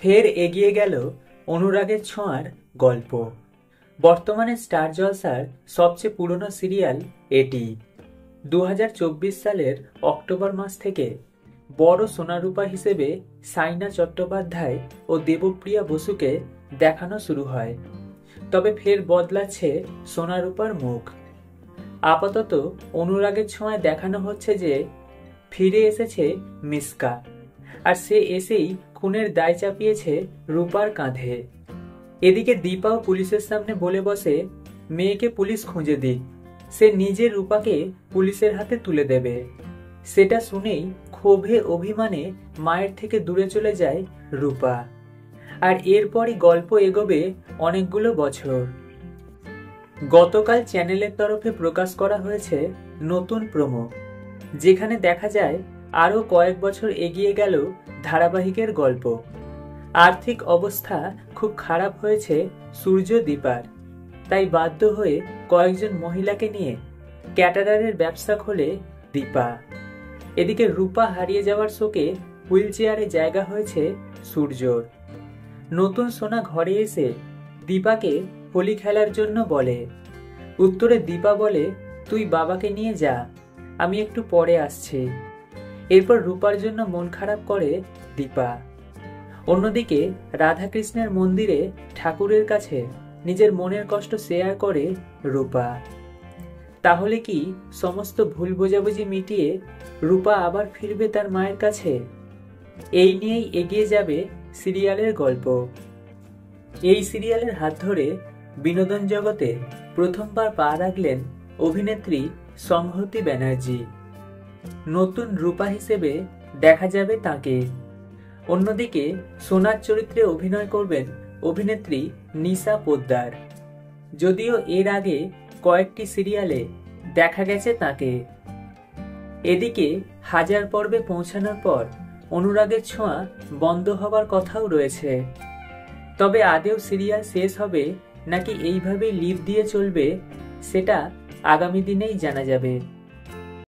ফের এগিয়ে গেল অনুরাগের ছোঁয়ার গল্প। বর্তমানে স্টার জলসার সবচেয়ে পুরনো সিরিয়াল এটি। 2024 সালের অক্টোবর মাস থেকে বড় সোনারূপা হিসেবে সাইনা চট্টোপাধ্যায় ও দেবপ্রিয়া বসুকে দেখানো শুরু হয়। তবে ফের বদলাচ্ছে সোনারূপার মুখ। আপাতত অনুরাগের ছোঁয়ায় দেখানো হচ্ছে যে ফিরে এসেছে মিস্কা, আর সে এসেই খুনের দায় চাপিয়েছে রূপার কাঁধে। এদিকে দীপাও পুলিশের সামনে বলে বসে মেয়েকে পুলিশ খুঁজে দিক, সে নিজে রূপাকে পুলিশের হাতে তুলে দেবে। সেটা শুনেই ক্ষোভে অভিমানে মায়ের থেকে দূরে চলে যায় রূপা। আর এরপরই গল্প এগোবে অনেকগুলো বছর। গতকাল চ্যানেলের তরফে প্রকাশ করা হয়েছে নতুন প্রোমো, যেখানে দেখা যায় আরও কয়েক বছর এগিয়ে গেল ধারাবাহিকের গল্প। আর্থিক অবস্থা খুব খারাপ হয়েছে সূর্য দীপার, তাই বাধ্য হয়ে কয়েকজন মহিলাকে নিয়ে ক্যাটারারের ব্যবসা খোলে দীপা। এদিকে রূপা হারিয়ে যাওয়ার শোকে হুইল চেয়ারে জায়গা হয়েছে সূর্যর। নতুন সোনা ঘরে এসে দীপাকে হোলি খেলার জন্য বলে। উত্তরে দীপা বলে, তুই বাবাকে নিয়ে যা, আমি একটু পরে আসছি। এরপর রূপার জন্য মন খারাপ করে দীপা। অন্যদিকে রাধাকৃষ্ণের মন্দিরে ঠাকুরের কাছে নিজের মনের কষ্ট শেয়ার করে রূপা। তাহলে কি সমস্ত ভুল বোঝাবুঝি মিটিয়ে রূপা আবার ফিরবে তার মায়ের কাছে? এই নিয়েই এগিয়ে যাবে সিরিয়ালের গল্প। এই সিরিয়ালের হাত ধরে বিনোদন জগতে প্রথমবার পা রাখলেন অভিনেত্রী সংহতি ব্যানার্জি। নতুন রূপা হিসেবে দেখা যাবে তাকে। অন্যদিকে সোনার চরিত্রে অভিনয় করবেন অভিনেত্রী নিশা পোদ্দার। যদিও এর আগে কয়েকটি সিরিয়ালে দেখা গেছে তাকে। এদিকে হাজার পর্বে পৌঁছানোর পর অনুরাগের ছোঁয়া বন্ধ হবার কথাও রয়েছে। তবে আদেও সিরিয়াল শেষ হবে নাকি এইভাবে লিভ দিয়ে চলবে, সেটা আগামী দিনেই জানা যাবে।